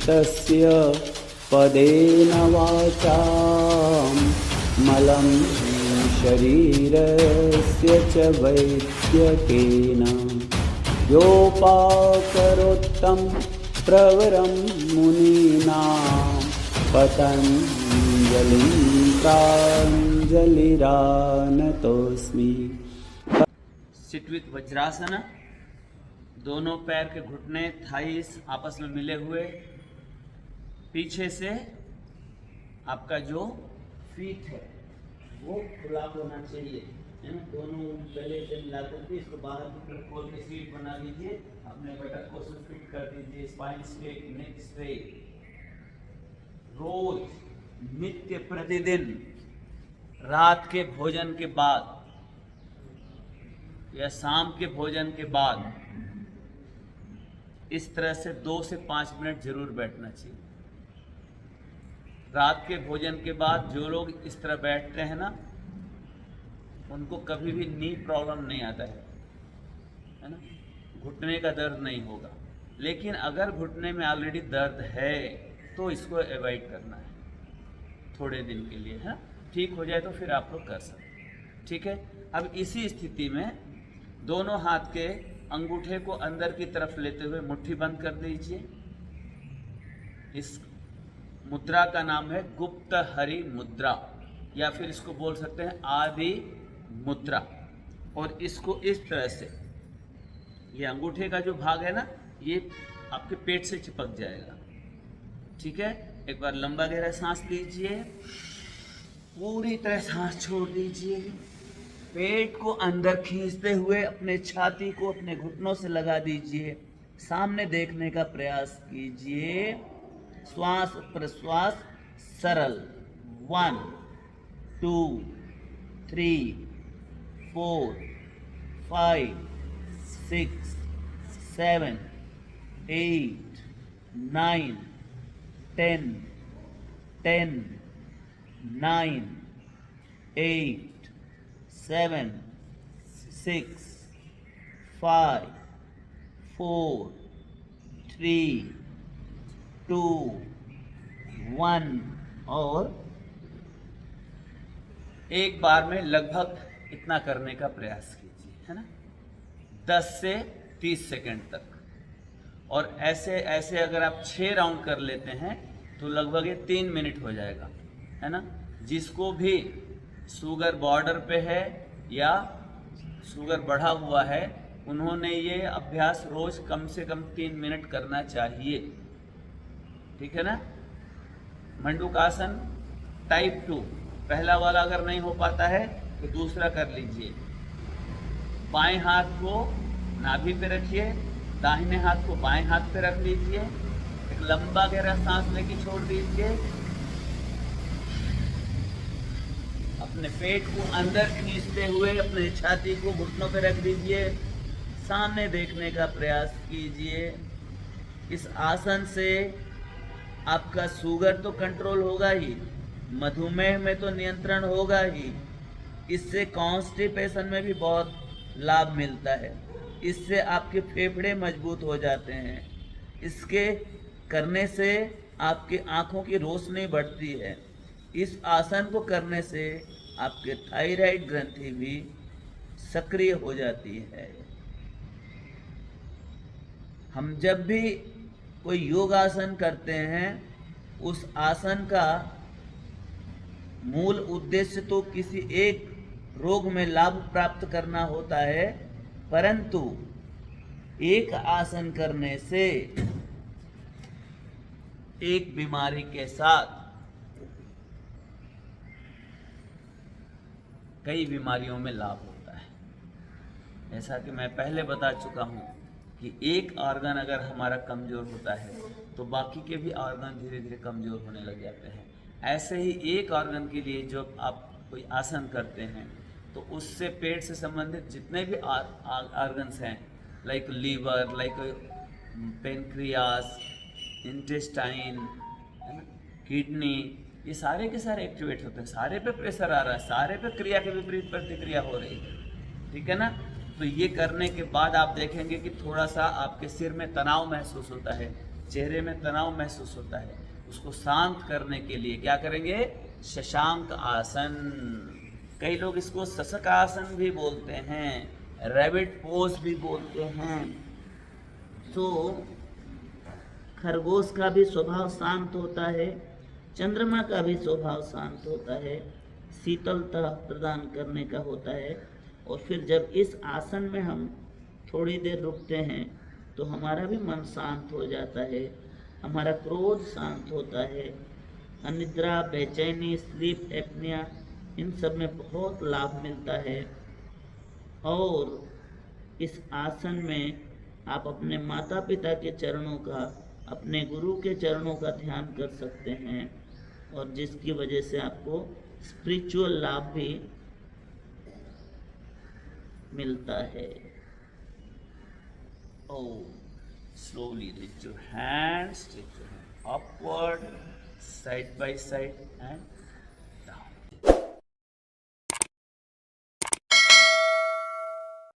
तस्य पदेन वाचा मलं शरीरस्य च वैद्यकेन योपाकरोत्तं प्रवरं मुनीनां पतञ्जलिं प्राञ्जलिरानतोऽस्मि। Sit with vajrasana. दोनों पैर के घुटने थाइस आपस में मिले हुए, पीछे से आपका जो फीट है वो खुला होना चाहिए, है ना। दोनों पहले से मिला करके इसको बाहर की तरफ खोल के सीट बना लीजिए, अपने बटक को फिट कर दीजिए, स्पाइन स्ट्रेट, नेक स्ट्रेट। रोज नित्य प्रतिदिन रात के भोजन के बाद या शाम के भोजन के बाद इस तरह से 2 से 5 मिनट जरूर बैठना चाहिए। रात के भोजन के बाद जो लोग इस तरह बैठते हैं ना, उनको कभी भी नी प्रॉब्लम नहीं आता है ना, घुटने का दर्द नहीं होगा। लेकिन अगर घुटने में ऑलरेडी दर्द है तो इसको अवॉइड करना है थोड़े दिन के लिए, है। ठीक हो जाए तो फिर आप लोग कर सकते हैं, ठीक है। अब इसी स्थिति में दोनों हाथ के अंगूठे को अंदर की तरफ लेते हुए मुट्ठी बंद कर दीजिए। इस मुद्रा का नाम है गुप्त हरि मुद्रा, या फिर इसको बोल सकते हैं आदि मुद्रा। और इसको इस तरह से, ये अंगूठे का जो भाग है ना, ये आपके पेट से चिपक जाएगा, ठीक है। एक बार लंबा गहरा सांस लीजिए, पूरी तरह सांस छोड़ दीजिए, पेट को अंदर खींचते हुए अपने छाती को अपने घुटनों से लगा दीजिए, सामने देखने का प्रयास कीजिए। श्वास प्रश्वास सरल। 1 2 3 4 5 6 7 8 9 10 10 9 8 7 6 5 4 3 2 1। और एक बार में लगभग इतना करने का प्रयास कीजिए, है ना, 10 से 30 सेकंड तक। और ऐसे ऐसे अगर आप 6 राउंड कर लेते हैं तो लगभग ये 3 मिनट हो जाएगा, है ना। जिसको भी शुगर बॉर्डर पे है या शुगर बढ़ा हुआ है, उन्होंने ये अभ्यास रोज कम से कम 3 मिनट करना चाहिए, ठीक है ना। मंडूकासन टाइप 2, पहला वाला अगर नहीं हो पाता है तो दूसरा कर लीजिए। बाएं हाथ को नाभि पे रखिए, दाहिने हाथ को बाएं हाथ पे रख लीजिए, एक लंबा गहरा सांस लेके छोड़ दीजिए, अपने पेट को अंदर खींचते हुए अपने छाती को घुटनों पे रख दीजिए, सामने देखने का प्रयास कीजिए। इस आसन से आपका शुगर तो कंट्रोल होगा ही, मधुमेह में तो नियंत्रण होगा ही, इससे कॉन्स्टिपेशन में भी बहुत लाभ मिलता है, इससे आपके फेफड़े मजबूत हो जाते हैं, इसके करने से आपकी आंखों की रोशनी बढ़ती है, इस आसन को करने से आपके थायराइड ग्रंथि भी सक्रिय हो जाती है। हम जब भी कोई योगासन करते हैं, उस आसन का मूल उद्देश्य तो किसी एक रोग में लाभ प्राप्त करना होता है, परंतु एक आसन करने से एक बीमारी के साथ कई बीमारियों में लाभ होता है। ऐसा कि मैं पहले बता चुका हूँ कि एक ऑर्गन अगर हमारा कमज़ोर होता है तो बाकी के भी ऑर्गन धीरे धीरे कमज़ोर होने लग जाते हैं। ऐसे ही एक ऑर्गन के लिए जब आप कोई आसन करते हैं तो उससे पेट से संबंधित जितने भी ऑर्गन्स हैं, like liver, like pancreas, intestine, kidney, ये सारे के सारे एक्टिवेट होते हैं, सारे पे प्रेशर आ रहा है, सारे पे क्रिया के विपरीत प्रतिक्रिया हो रही है, ठीक है ना। तो ये करने के बाद आप देखेंगे कि थोड़ा सा आपके सिर में तनाव महसूस होता है, चेहरे में तनाव महसूस होता है, उसको शांत करने के लिए क्या करेंगे? शशांक आसन। कई लोग इसको शशक आसन भी बोलते हैं, रैबिट पोज भी बोलते हैं। तो खरगोश का भी स्वभाव शांत होता है, चंद्रमा का भी स्वभाव शांत होता है, शीतलता प्रदान करने का होता है। और फिर जब इस आसन में हम थोड़ी देर रुकते हैं तो हमारा भी मन शांत हो जाता है, हमारा क्रोध शांत होता है, अनिद्रा, बेचैनी, स्लीप एपनिया, इन सब में बहुत लाभ मिलता है। और इस आसन में आप अपने माता पिता के चरणों का, अपने गुरु के चरणों का ध्यान कर सकते हैं, और जिसकी वजह से आपको स्पिरिचुअल लाभ भी मिलता है। Oh, slowly reach your hands, upward, side by side, and